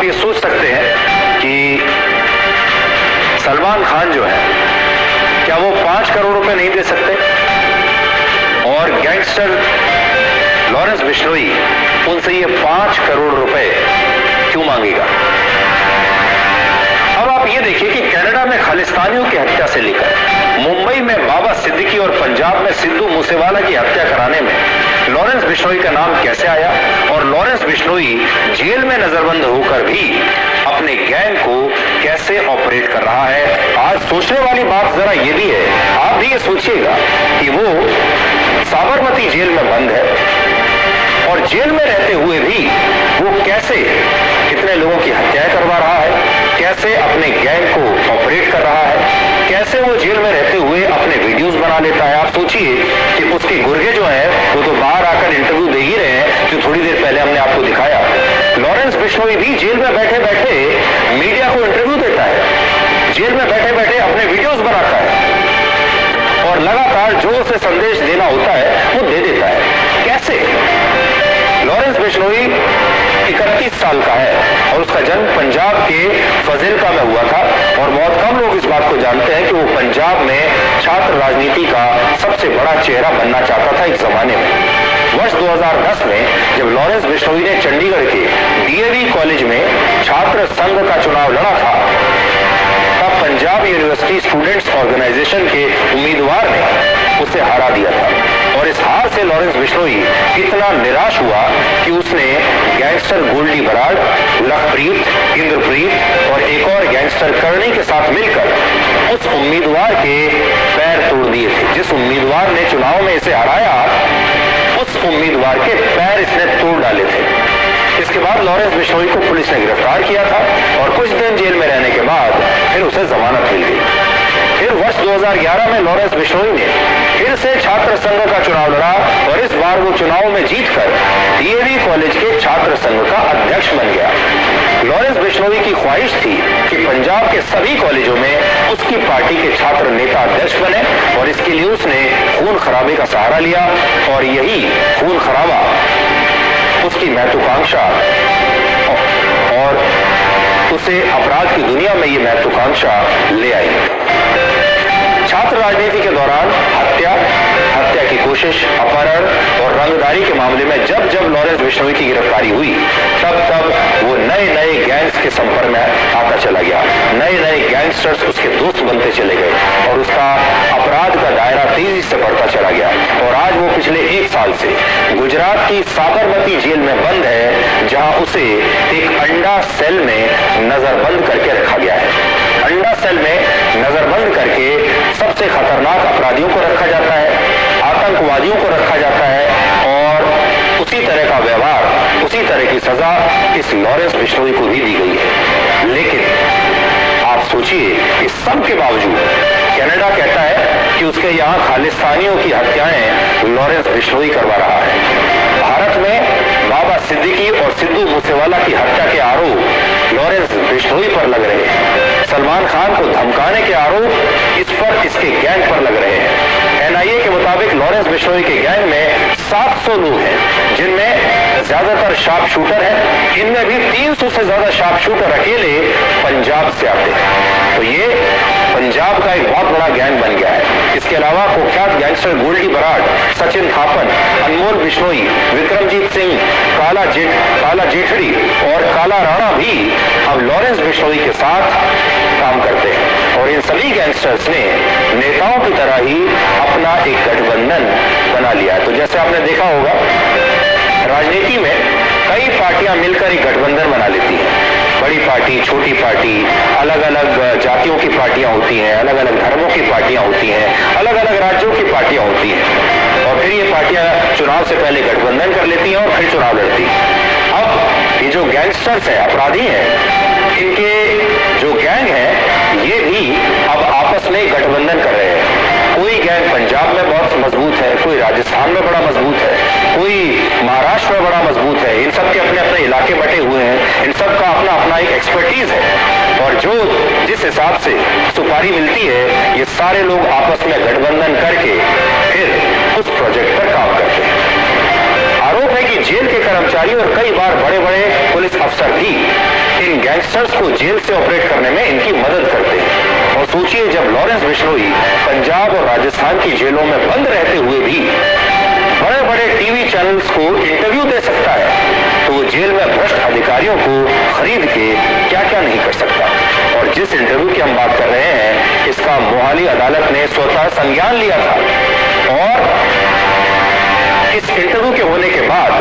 आप ये सोच सकते हैं कि सलमान खान जो है क्या वो 5 करोड़ रुपए नहीं दे सकते, और गैंगस्टर लॉरेंस बिश्नोई उनसे ये 5 करोड़ रुपए क्यों मांगेगा। अब आप ये देखिए कि कनाडा में खालिस्तानियों की हत्या से लेकर मुंबई में बाबा सिद्दीकी और पंजाब में सिद्धू मूसेवाला की हत्या कराने में लॉरेंस बिश्नोई का नाम कैसे आया, और लॉरेंस बिश्नोई जेल में नजरबंद होकर भी अपने गैंग को कैसे ऑपरेट कर रहा है। आज सोचने वाली बात जरा ये भी है, आप भी ये सोचिएगा कि वो साबरमती जेल में बंद है और जेल में रहते हुए भी वो कैसे कितने लोगों की हत्याएं करवा रहा है, कैसे अपने गैंग को ऑपरेट कर रहा है, कैसे वो जेल में रहते हुए अपने वीडियोस बना लेता है। आप सोचिए कि उसके गुर्गे जो हैं वो तो बाहर आकर इंटरव्यू दे ही रहे हैं, जो थोड़ी देर पहले हमने आपको दिखाया। लॉरेंस बिश्नोई भी जेल में बैठे बैठे मीडिया को इंटरव्यू देता है, जेल में बैठे बैठे अपने वीडियोस बनाता है और लगातार जो उसे संदेश देना होता है वो दे देता है। कैसे? लॉरेंस बिश्नोई 31 साल का है और उसका जन्म पंजाब के फजील्का में हुआ था, और बहुत कम लोग इस बात को जानते हैं कि वो पंजाब में छात्र राजनीति का सबसे बड़ा चेहरा बनना चाहता था एक जमाने में। वर्ष 2010 में जब लॉरेंस बिश्नोई ने चंडीगढ़ के डीएवी कॉलेज में छात्र संघ का चुनाव लड़ा था, तब पंजाब यूनिवर्सिटी स्टूडेंट्स ऑर्गेनाइजेशन के उम्मीदवार ने उसे हरा दिया था, और इस हार से लॉरेंस बिश्नोई इतना निराश हुआ कि उसने गैंगस्टर गोल्डी बराड़, लखप्रीत, इंद्रप्रीत और एक और गैंगस्टर करणी के साथ मिलकर उस उम्मीदवार के पैर तोड़ दिए थे। जिस उम्मीदवार ने चुनाव में इसे हराया उस उम्मीदवार के पैर इसने तोड़ डाले थे। इसके बाद लॉरेंस बिश्नोई को पुलिस ने गिरफ्तार किया था और कुछ दिन जेल में रहने के बाद फिर उसे जमानत मिल गई। फिर वर्ष 2011 में लॉरेंस बिश्नोई ने फिर से छात्र संघ का चुनाव लड़ा और इस बार वो चुनाव में जीतकर डीएवी कॉलेज के छात्र संघ का अध्यक्ष बन गया। लॉरेंस बिश्नोई की ख्वाहिश थी कि पंजाब के सभी कॉलेजों में उसकी पार्टी के छात्र नेता अध्यक्ष बने, और इसके लिए उसने खून खराबे का सहारा लिया, और यही खून खराबा उसकी महत्वाकांक्षा और उसे अपराध की दुनिया में ये महत्वाकांक्षा ले आई। छात्र राजनीति के दौरान हत्या की कोशिश, अपहरण और रंगदारी के मामले में जब जब लॉरेंस बिश्नोई की गिरफ्तारी हुई तब वो नए नए गैंग्स के संपर्क में आता चला गया, नए नए गैंगस्टर्स उसके दोस्त बनते चले गए और उसका अपराध का दायरा तेजी से बढ़ता चला गया। और आज वो पिछले 1 साल से गुजरात की साबरमती जेल में बंद है, जहां उसे एक अंडा सेल में नजरबंद करके रखा गया है। अंडा सेल में नजरबंद करके सबसे खतरनाक अपराधियों को रखा जाता है, आतंकवादियों को रखा जाता है, और उसी तरह का व्यवहार, उसी तरह की सजा इस लॉरेंस बिश्नोई को भी दी गई है। लेकिन आप सोचिए, इस सब के बावजूद कनाडा कहता है कि उसके यहाँ खालिस्तानियों की हत्याएं लॉरेंस बिश्नोई करवा रहा है। भारत में बाबा सिद्दीकी और सिद्धू मूसेवाला की हत्या के आरोप लॉरेंस बिश्नोई पर लग रहे हैं। सलमान खान को धमकाने के आरोप इस पर, इसके गैंग पर लग रहे हैं। एनआईए के मुताबिक लॉरेंस बिश्नोई के गैंग में 700 लोग हैं, जिनमें ज्यादातर शार्प शूटर हैं। इनमें भी 300 से ज्यादा शार्प शूटर अकेले पंजाब से आते हैं। तो ये पंजाब का एक बहुत बड़ा गैंग बन गया है। इसके अलावा कुख्यात गैंगस्टर गोल्डी बराड़, सचिन थापन, अनमोल बिश्नोई, विक्रमजीत सिंह, काला जेठड़ी और काला राणा भी अब लॉरेंस बिश्नोई के साथ काम करते हैं, और इन सभी गैंगस्टर्स ने नेताओं की तरह ही अपना एक गठबंधन बना लिया है। तो जैसे आपने देखा होगा, राजनीति में कई पार्टियां मिलकर एक गठबंधन बना लेती हैं। बड़ी पार्टी, छोटी पार्टी, अलग अलग जातियों की पार्टियां होती हैं, अलग अलग धर्मों की पार्टियां होती हैं, अलग अलग राज्यों की पार्टियां होती हैं, और फिर ये पार्टियां चुनाव से पहले गठबंधन कर लेती हैं और फिर चुनाव लड़ती हैं। अब ये जो गैंगस्टर्स हैं, अपराधी हैं, इनके जो गैंग हैं, ये भी अब आपस में गठबंधन कर रहे हैं। कोई गैंग पंजाब में बहुत मजबूत है, कोई राजस्थान में बड़ा मजबूत है, कोई महाराष्ट्र में बड़ा मजबूत है। इन सब के अपने अपने इलाके बटे हुए हैं, इन सब का अपना अपना एक एक्सपर्टीज है, और जो जिस हिसाब से सुपारी मिलती है, ये सारे लोग आपस में गठबंधन करके फिर उस प्रोजेक्ट पर काम करते हैं। आरोप है कि जेल के कर्मचारी और कई बार बड़े बड़े पुलिस अफसर भी इन गैंगस्टर्स को जेल से ऑपरेट करने में इनकी मदद करते हैं। और सोचिए, जब लॉरेंस बिश्नोई पंजाब और राजस्थान की जेलों में बंद रहते हुए भी बड़े बड़े टीवी चैनल्स को इंटरव्यू दे सकता है, तो वो जेल में भ्रष्ट अधिकारियों को खरीद के क्या क्या नहीं कर सकता। और जिस इंटरव्यू की हम बात कर रहे हैं, इसका मोहाली अदालत ने स्वतः संज्ञान लिया था। और इस इंटरव्यू के होने के बाद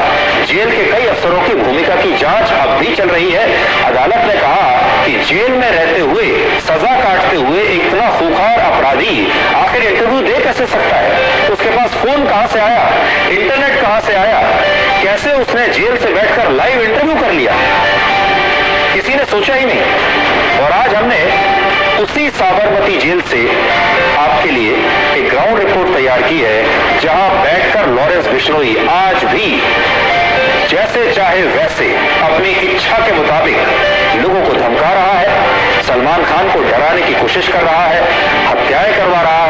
जेल के कई अफसरों की भूमिका की जांच अब भी चल रही है। अदालत ने कहा कि जेल में रहते हुए, सजा काटते हुए इतना खूंखार अपराधी आखिर इंटरव्यू दे कैसे सकता है? उसके पास फोन कहां से आया, इंटरनेट कहां से आया, कैसे उसने जेल से बैठकर लाइव इंटरव्यू कर लिया? किसी ने सोचा ही नहीं। और आज हमने उसी साबरमती जेल से आपके लिए एक ग्राउंड रिपोर्ट तैयार की है, जहां बैठकर लॉरेंस बिश्नोई आज भी जैसे चाहे वैसे अपनी इच्छा के मुताबिक लोगों को धमका रहा है, सलमान खान को डराने की कोशिश कर रहा है, हत्याएं करवा रहा